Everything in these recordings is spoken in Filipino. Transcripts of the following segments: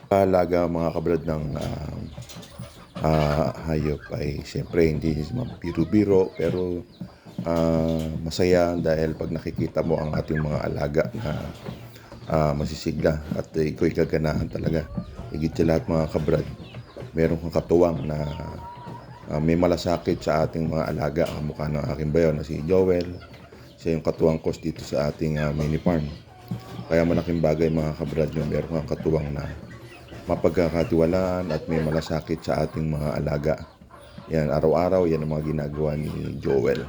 Alaga mga kabrad ng hayop ay siyempre hindi biro-biro, pero masaya dahil pag nakikita mo ang ating mga alaga na masisigla at iko'y kaganahan talaga. Higit sa lahat mga kabrad, meron kang katuwang na may malasakit sa ating mga alaga. Ang mukha ng aking bayo na si Joel, siya yung katuwang coach dito sa ating mini farm. Kaya malaking bagay mga kabrad yung meron kang katuwang na mapagkakatiwalaan at may malasakit sa ating mga alaga. Yan, araw-araw yan ang mga ginagawa ni Joel.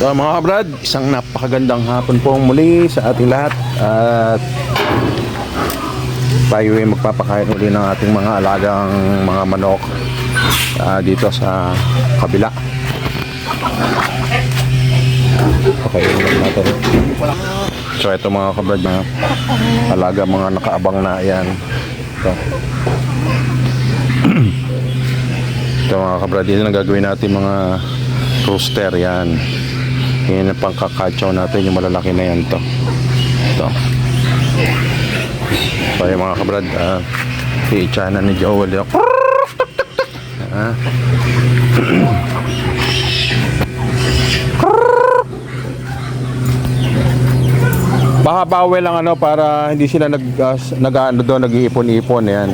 So mga kabrad, isang napakagandang hapon po muli sa ating lahat. At tayo ay magpapakain uli ng ating mga alagang mga manok dito sa kabila. Pakainin natin. So ito mga kabrad, mga alaga, mga nakaabang na yan. Ito mga kabrad, dito na gagawin natin mga rooster yan. Yan ang pangkakatsaw natin, yung malalaki na yan to. Ito. So yung mga kabrad, i-itsahan ni Joel yung baka bawel lang para hindi sila nag-iipon-ipon yan.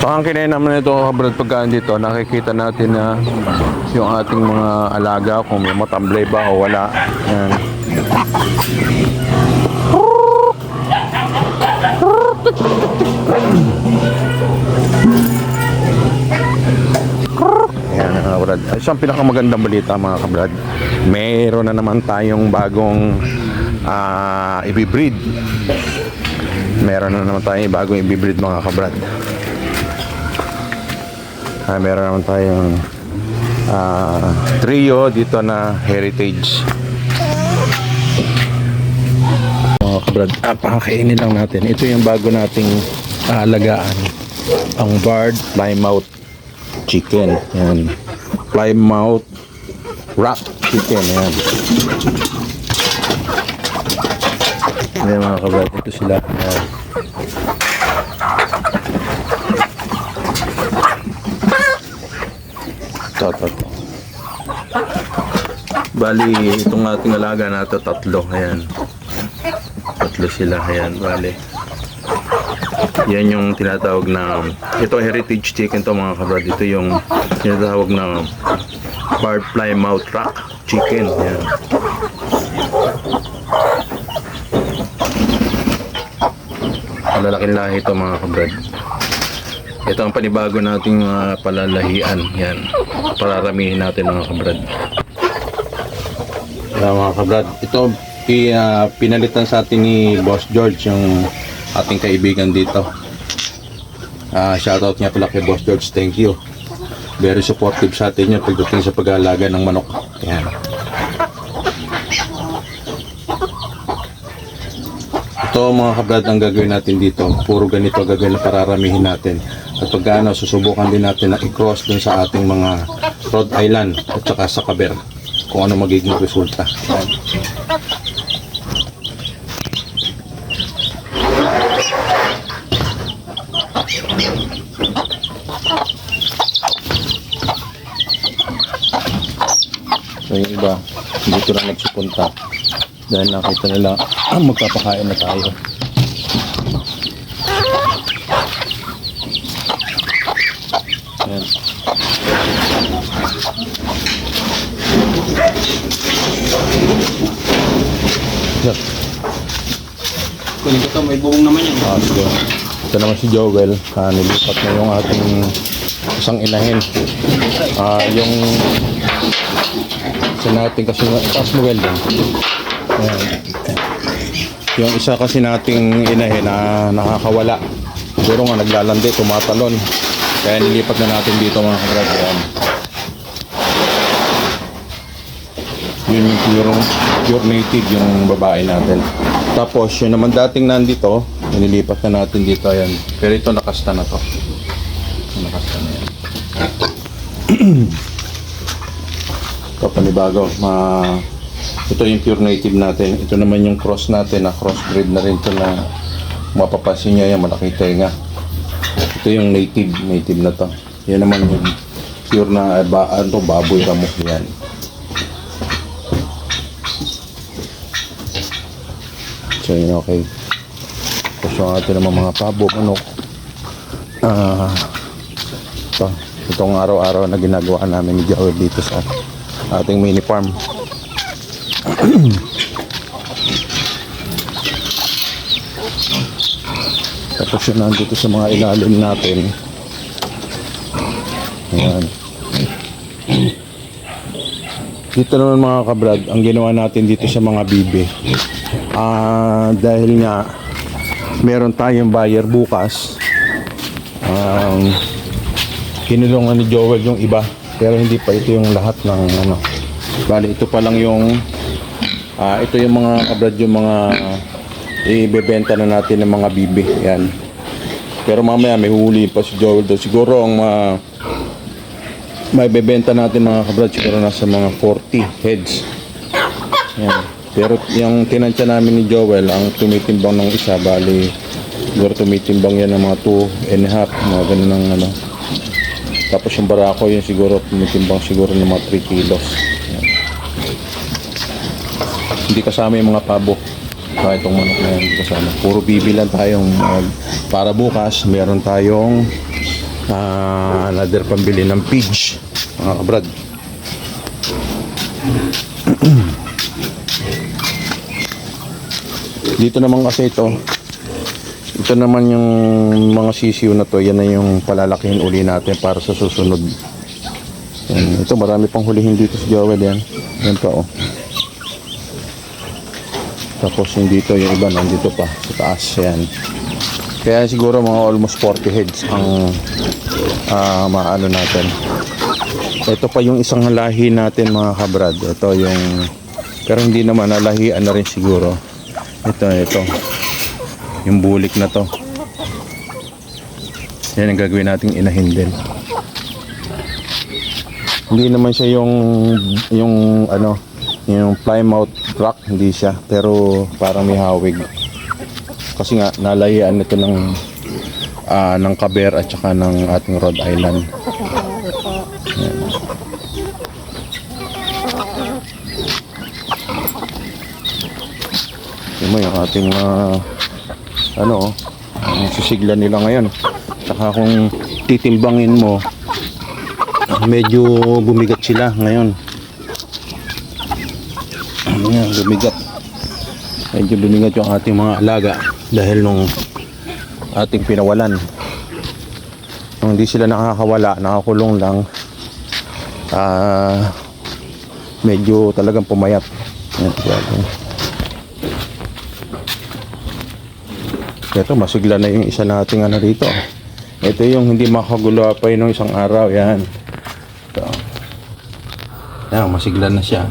So ang kinain naman ito kabrad, pagkaan dito nakikita natin na yung ating mga alaga kung may matamblay ba o wala. Yan. Ayan mga kabrad, isang pinakamagandang balita mga kabrad, mayroon na naman tayong bagong ibibreed. Meron na naman tayong bagong ibibreed mga kabrad. Meron naman tayong trio dito na heritage. Mga kabrad, pakakainin lang natin. Ito yung bago nating alagaan, ang barred plymouth chicken. Yan, plymouth rock chicken. Yan. Ayan mga kabrad, ito sila. Yan. Ito. Bali, itong ating alaga na ito, tatlo. Ayan. Tatlo sila. Ayan, bali. Yan yung tinatawag na, ito heritage chicken to mga kabrad. Ito yung tinatawag na barred plymouth rock chicken. Ayan. Malalaking lahi ito mga kabrad. Ito ang panibago nating palalahian. Yan, pararamihin natin mga kabrad. Mga kabrad, ito pinalitan sa atin ni Boss George, yung ating kaibigan dito. Shoutout niya pala kay Boss George, thank you. Very supportive sa atin yun pagdating sa pag-aalaga ng manok. Yan. Ito mga kabrad, ang gagawin natin dito, puro ganito gagawin na pararamihin natin. At pagka susubukan din natin na i-cross dun sa ating mga Rhode Island at saka sa Caber, kung ano magiging resulta. So yung iba, dito lang nagsupunta dahil nakita nila magpapakain na tayo. Ayan. Yan. Kunin ko to, may bubong naman yan. Sige. Ito naman si Joel. Nilipat na yung ating isang inahin. Yung isa natin kasi taas mo welding. Ayan. Yung isa kasi nating inahin na nakakawala. Siguro nga naglalandi, tumatalon. Kaya nilipat na natin dito mga kabrad. Ayan. Yun yung pure native yung babae natin. Tapos yun naman dating nandito, nililipat na natin dito. Ayan. Pero ito nakasta na to. Nakasta na yan. Ito panibago. Ito yung pure native natin. Ito naman yung cross natin. Crossbreed na rin ito na mapapansin nyo yan. Malaki tenga. Ito yung native. Native na to. Yan naman yung pure na baboy ramo. Yan. So yun, okay. Tapos yung atin naman mga pabo, manok. Itong araw-araw na ginagawa namin ni Joel dito sa ating mini farm. Tapos yun nandito sa mga ilalim natin. Ayan. Dito naman mga kabrad, ang ginawa natin dito sa mga bibi. Dahil nga meron tayong buyer bukas. Kinulungan ni Joel yung iba, pero hindi pa ito yung lahat ng ano. Bali ito pa lang yung ito yung mga kabrad, yung mga ibebenta na natin ng mga bibi. Yan. Pero mamaya may huli pa si Joel doon. Siguro ang may bebenta natin mga kabrad siguro nasa mga 40 heads. Yan. Pero yung tinansya namin ni Joel, ang tumitimbang ng isa, bali siguro tumitimbang yan ng mga 2.5, mga ganun ng ano. Tapos yung barako yun siguro tumitimbang siguro ng mga 3 kilos. Yan. Hindi kasama yung mga pabo. Kaya itong manok na yan, hindi kasama. Puro bibilan tayong para bukas, meron tayong another pambili ng pidge, mga kabrad. Dito naman kasi ito naman yung mga sisiw na to, yan na yung palalakihin uli natin para sa susunod. Yan. Ito marami pang hulihin dito si Joel yan. Yan pa oh. Tapos yung dito, yung iba nandito pa sa taas. Yan. Kaya siguro mga almost 40 heads ang maano natin. Ito pa yung isang lahi natin mga kabrad. Ito yung, pero hindi naman, nalahian na rin siguro. Ito yung bulik na to. Yan ang gagawin nating inahin din. Hindi naman siya yung ano, yung plymouth rock, hindi siya, pero parang may hawig kasi nga nalahian nito ng kaber at saka ng ating Rhode Island. Yan. Mo yung ating ang sisigla nila ngayon. Saka kung titimbangin mo, medyo bumigat sila ngayon. Ayan, bumigat. Medyo bumigat yung ating mga alaga dahil nung ating pinawalan. Kung hindi sila nakakawala, nakakulong lang, medyo talagang pumayat. Ayan, ito masigla na yung isa nating ano rito. Ito yung hindi makagulo pa yun ng isang araw. Yan. Ito. Yan, masigla na siya.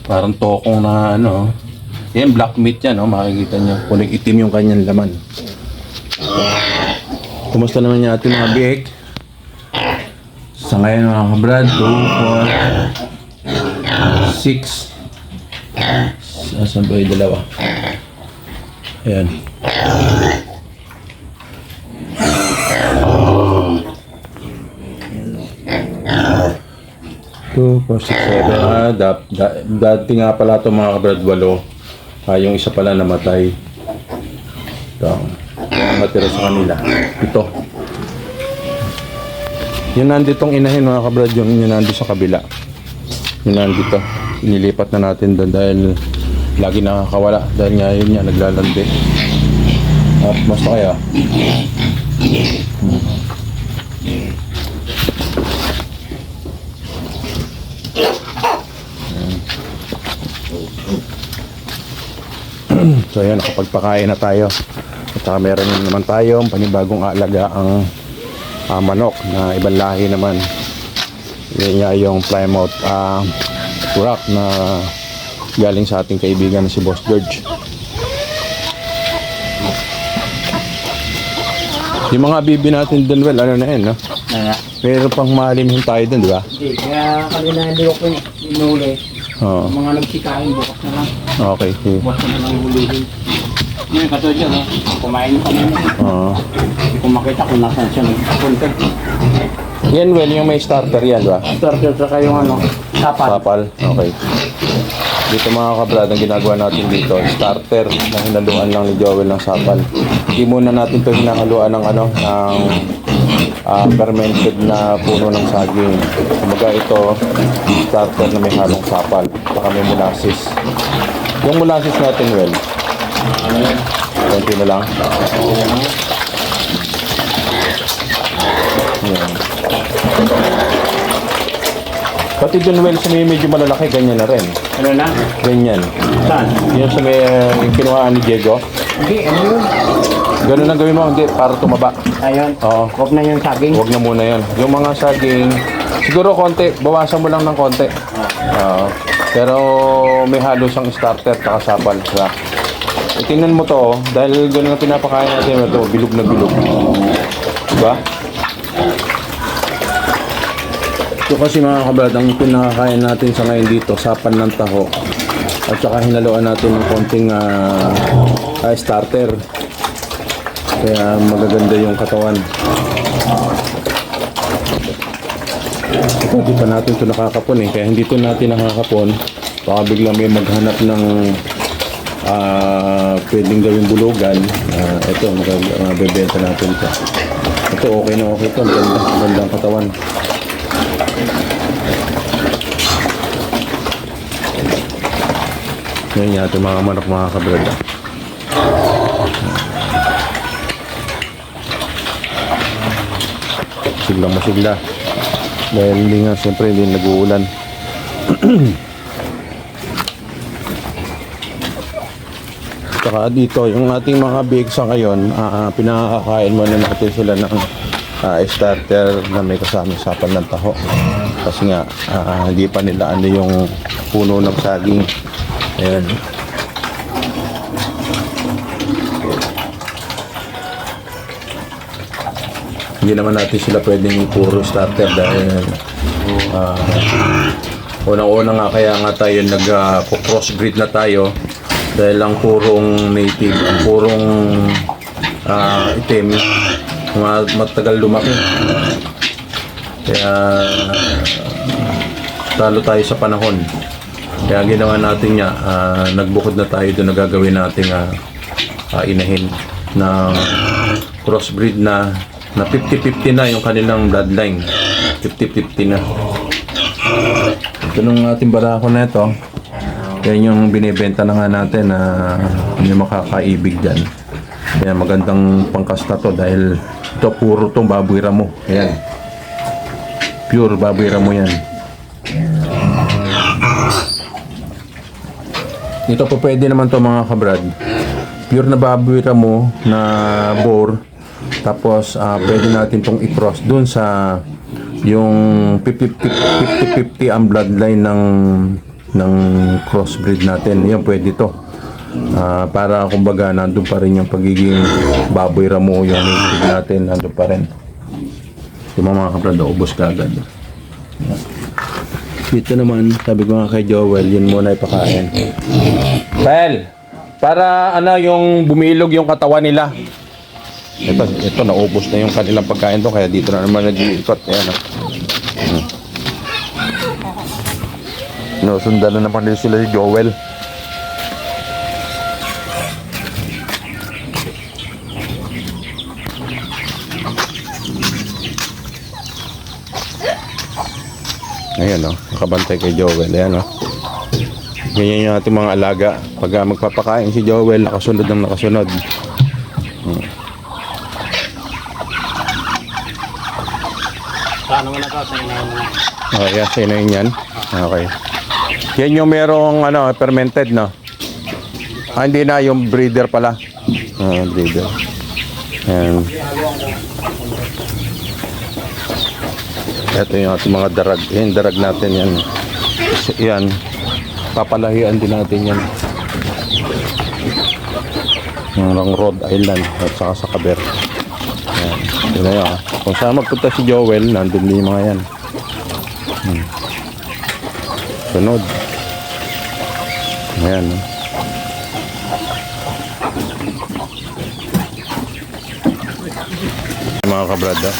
Parang tokong na ano. Yan, black meat yan. Makikita nyo. Kuning itim yung kanyang laman. Ito. Kumusta naman yung ating mga bihik? Sa ngayon mga kabrad, 2, 4, 6. Saan ba yung dalawa? Ayan. 2, 4, 6, 7. Dati nga pala ito mga kabrad, 8. Yung isa pala namatay. Ito. Yung matira sa kanila. Ito. Yung nanditong inahin mga kabrad, yung nandito sa kabila. Yung nandito. inilipat na natin doon dahil lagi nakakawala dahil nga yun nga naglalandi. At basta kaya so ayan, nakapagpakain na tayo. At saka meron naman tayong panibagong alaga ang manok na ibang lahi naman. Yan nga yung Plymouth Rock na galing sa ating kaibigan na si Boss George. Yung mga bibi natin dun, well, ano na yun, no? Pero pang malimhin tayo dun, di ba? Hindi, kaya kanina hindi ko inuli. Oo. Mga nagsikain, bukas na lang. Okay, sige. Bukas na lang hulihin. Ngayon, katulad yan, kumain pa naman. Oo. Hindi ko makita kung nasan siya nagpunta. Yan, well, yung may starter yan, di ba? Starter sa kayong sapat. Sapal. Okay. Dito mga kabrad, ang ginagawa natin dito, starter na hinaluan lang ni Joel ng sapal. Hindi muna natin ito hinahaluan ng fermented na puno ng saging. Kumbaga ito, starter na may halong sapal. Saka may molasses. Yung molasses natin, well, konti na lang. Yan. Pati dun, well, sa may medyo malalaki, ganyan na rin. Ano na? Ganyan. Saan? Yung sa may yung kinuhaan ni Diego. Hindi, ano yun? Ganun lang gawin mo, hindi, para tumaba. Ayun. Oo. Huwag na yung saging. Huwag na muna yan. Yung mga saging, siguro konti, bawasan mo lang ng konti. Oo. Pero may halos ang starter at sapal. Diba? Tingnan mo to, dahil ganun ang pinapakain natin, ito, bilog na bilog. Diba? Ito kasi mga kabrad, ang pinakakain natin sa ngayon dito, sapan ng taho. At saka hinaluan natin ng konting starter. Kaya magaganda yung katawan. Ito, di pa natin ito nakakapon eh. Kaya hindi ito natin nakakapon. Baka biglang may maghanap ng pwedeng gawing bulugan. Ito, mabebenta natin ito. Ito, okay na okay ito. Magandang katawan. Ngayon yung ating mga manok, mga kabrad. Siglang masigla. Dahil hindi nga, siyempre hindi nag-uulan. Saka dito, yung ating mga bigs ngayon, pinakakain muna natin sila ng starter na may kasama sapal ng taho. Kasi nga, hindi pa nila ano yung puno ng saging. Ayan. Hindi naman natin sila pwedeng puro starter dahil unang-una nga kaya nga tayo nag-crossbreed na tayo dahil ang purong native, ang purong itim matagal lumaki. Kaya talo tayo sa panahon. Kaya ginawa natin niya, nagbukod na tayo doon na gagawin natin inahin na crossbreed na 50-50 na yung kanilang bloodline. 50-50 na. Ito nung ating barako na ito. Yan yung binibenta na nga natin na hindi makakaibig dyan. Kaya magandang pangkas na to dahil ito puro itong baboy ramo. Ayan. Pure baboy ramo yan. Ito po pwede naman to mga kabrad. Pure na baboy ramo na boar. Tapos pwede natin tong i-cross dun sa yung 50-50 ang bloodline ng crossbreed natin. Yan pwede to. Para kumbaga nandun pa rin yung pagiging baboy ramo yung native natin, nandun pa rin. Yung mga kabrad, ubos ka agad. Dito naman, sabi ko nga kay Joel, yun muna ipakain. Pel, para yung bumilog yung katawan nila. Ito naubos na yung kanilang pagkain to, kaya dito na naman nag-iikot. Ayan. No, sundan na naman din sila si Joel. Ayan, nakabantay kay Joel. Ayan, Ganyan yung ating mga alaga. Pag magpapakain si Joel, nakasunod ng nakasunod. Paano mo na to? Sa inaw mo. Oh, yan, sino yun yan? Okay. Yan yung merong ano, fermented, no? Ah, hindi na, yung breeder pala. Breeder. Yan. Ito yung ating mga darag. Yan, darag natin yan. Yan. Papalahian din natin yan. Yung Rhode Island at saka sa Caber. Yan. Yun na yun. Kung saan magpunta si Joel, nandun din yung mga yan. Sunod. Ayan. Mga kabrada.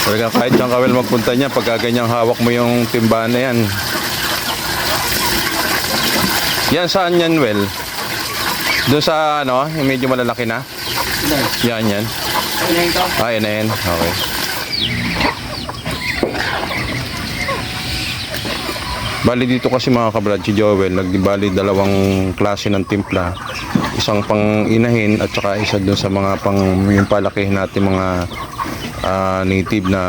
Talaga kahit siyang kawel magpunta niya, pagka ganyang hawak mo yung timbahan na yan. Yan saan yan, Well? Doon sa ano, yung medyo malalaki na? Yan, yan. Ah, yan na yan. Okay. Bali dito kasi mga kabrad, si Joel, nagbali dalawang klase ng timpla. Isang pang inahin at saka isa doon sa mga pang yung palakihin natin mga native na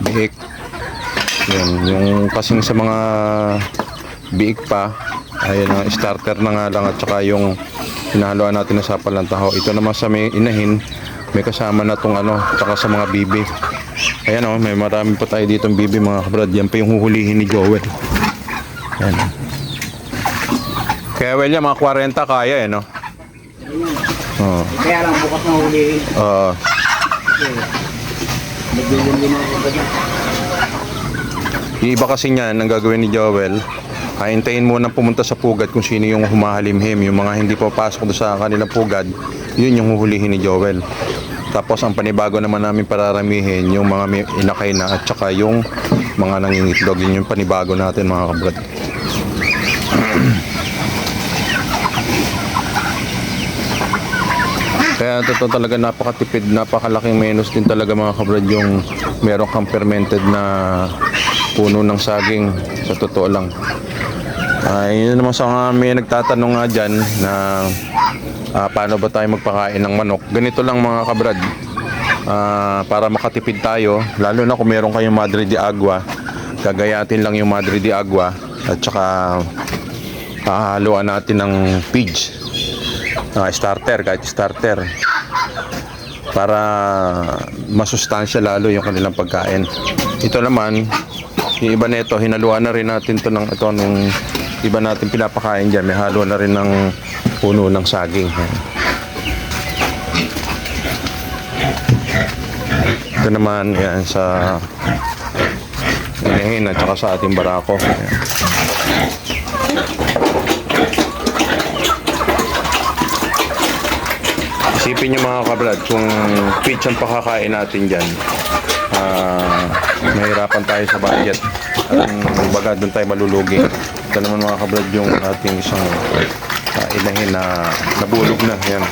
biik. Yan, yung kasing sa mga biik pa, ayun ang starter na nga lang at saka yung hinahaluan natin na sapal ng taho. Ito naman sa may inahin, may kasama na tong ano, saka sa mga bibi. Ayan o, may marami pa tayo dito ng bibi mga kabrad. Yan pa yung huhulihin ni Joel. Ayan. Kaya well yan, mga 40 kaya eh, no? Oh. Kaya lang bukas na hulihin. Nagbibigyan din ako ba dyan? Yung iba kasi niyan, ang gagawin ni Joel, hintayin muna pumunta sa pugad kung sino yung humahalimhim. Yung mga hindi pa pasok doon sa kanilang pugad, yun yung huhulihin ni Joel. Tapos ang panibago naman namin pararamihin yung mga may inakay na at saka yung mga nangingitlog. Yun yung panibago natin mga kabrad. Kaya totoo talaga napakatipid, napakalaking menos din talaga mga kabrad yung meron kang fermented na puno ng saging, sa totoo lang. Yun naman sa mga may nagtatanong nga dyan na paano ba tayo magpakain ng manok. Ganito lang mga kabrad, para makatipid tayo, lalo na kung meron kayong Madre de Agua, gagayatin lang yung Madre de Agua at saka hahaluan natin ng pidge, starter, kahit starter, para masustansya lalo yung kanilang pagkain. Ito naman, yung iba nito, hinaluan na rin natin to ng ito nung iba natin pinapakain dyan, may halo na rin ng puno ng saging. Ito naman yan sa inahin at saka sa ating barako. Isipin nyo mga kabrad, kung pitch ang pakakain natin dyan, mahirapan tayo sa budget. Ang baga doon tayo malulugi. Ito naman mga kabrad yung ating isang inahin na nabulog na. Yan.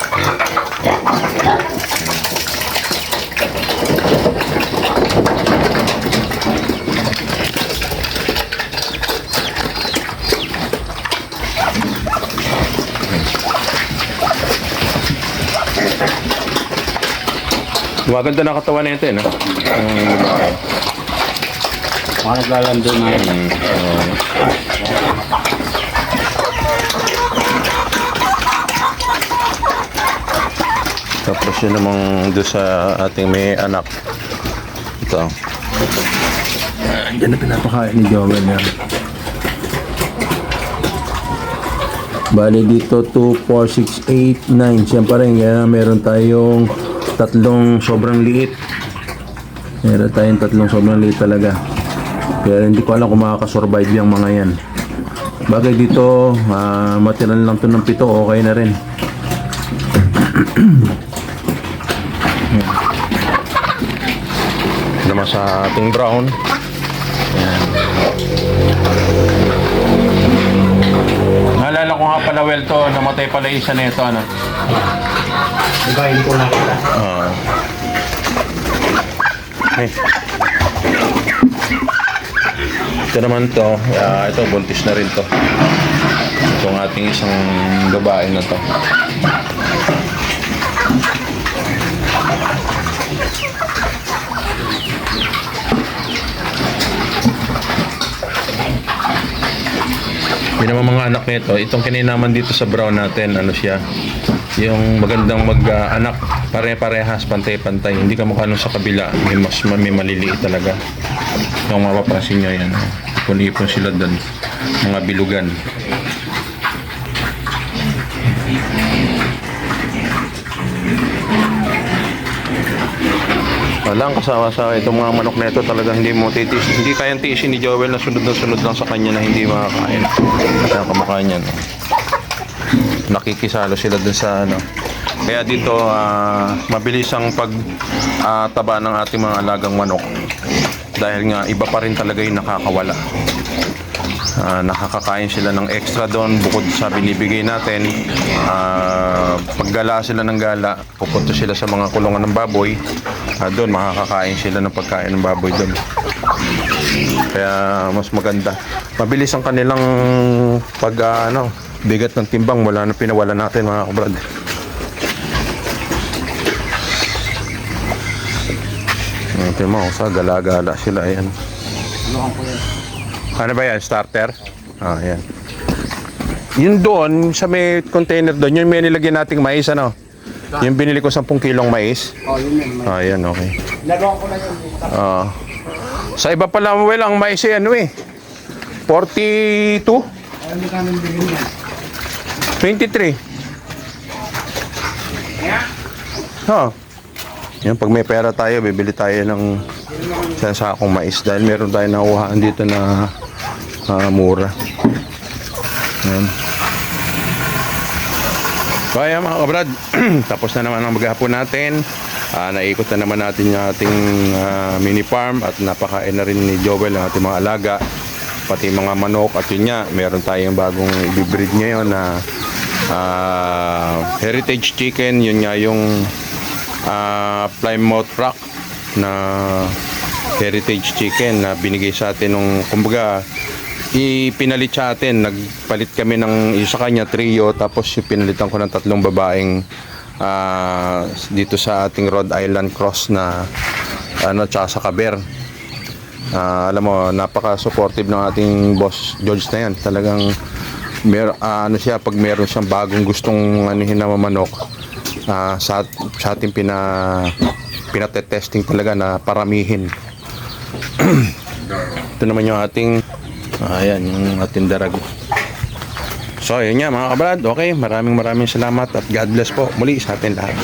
Maganda na katawan na ito eh, no? Mga naglalando na yun. Tapos yun namang doon sa ating may anak. Ito. Yan na pinapakain ni Joel yan. Bali dito 2, 4, 6, 8, 9. Siyempre rin, kaya meron tayong tatlong sobrang liit. Meron tayong tatlong sobrang liit talaga. Kaya hindi ko alam kung makakasurvive yung mga yan. Bagay dito, matiran lang to ng 7, okay na rin. Naman sa ating brown. Yan. Naalala ko nga pala, well, to, namatay pala isa na ito, ano? Diba, hindi ko nakita. Ay. Ito naman to, ito buntis na rin to. Itong ating isang babae na to. Yun naman mga anak nito. Itong kininaman dito sa brown natin, ano siya, yung magandang mag-anak, pare-parehas, pantay-pantay. Hindi ka mukha nung sa kabila, may maliliit talaga. Kung mapapansin nyo yan, ipon-ipon sila doon, mga bilugan. Walang kasawa sa itong mga manok na ito, talagang hindi mo titis, hindi kayang tiisin ni Joel na sunod lang sa kanya na hindi makakain. Kaya kamukha niyan. Nakikisalo sila dun sa ano. Kaya dito mabilis ang pagtaba ng ating mga alagang manok. Dahil nga iba pa rin talaga yung nakakawala. Nakakakain sila ng extra doon bukod sa binibigay natin. Paggala sila ng gala, pupunta sila sa mga kulungan ng baboy. Doon makakakain sila ng pagkain ng baboy doon. Kaya mas maganda. Mabilis ang kanilang bigat ng timbang mula na pinawala natin mga kabrad. Ito mo, sa gala-gala sila. Ayan. Ano ba yan? Starter? Ayan. Yun doon, sa may container doon, yung may nilagyan nating mais, ano? Yung binili ko 10 kilong mais. Yun. Ayan, okay. Nagawa ko na yun. Sa iba pala, well, ang mais eh, 42? Ano ka nang bilhin yan? 23. Yan, pag may pera tayo, bibili tayo ng sakong mais dahil meron tayo nakuhaan dito na mura. Yan. Kaya mga kabrad, tapos na naman ang maghapon natin. Naikot na naman natin yung ating mini farm at napakain na rin ni Joel ang ating mga alaga, pati mga manok. At yun nga, meron tayong bagong i-breed ngayon na heritage chicken. Yun nga yung Plymouth Rock na heritage chicken na binigay sa atin nung kumbaga ipinalit sa atin. Nagpalit kami ng isa kanya trio, tapos pinalitan ko ng 3 babaeng dito sa ating Rhode Island Cross na tsaka sa Caber. Alam mo, napaka-supportive ng ating boss George na yan. Talagang siya, pag meron siyang bagong gustong anuhin na manok, sa ating pinatetesting talaga na paramihin. Ito naman yung ating ayan, yung ating darag. So, yun nga mga kabrad. Okay, maraming salamat at God bless po muli sa atin lahat.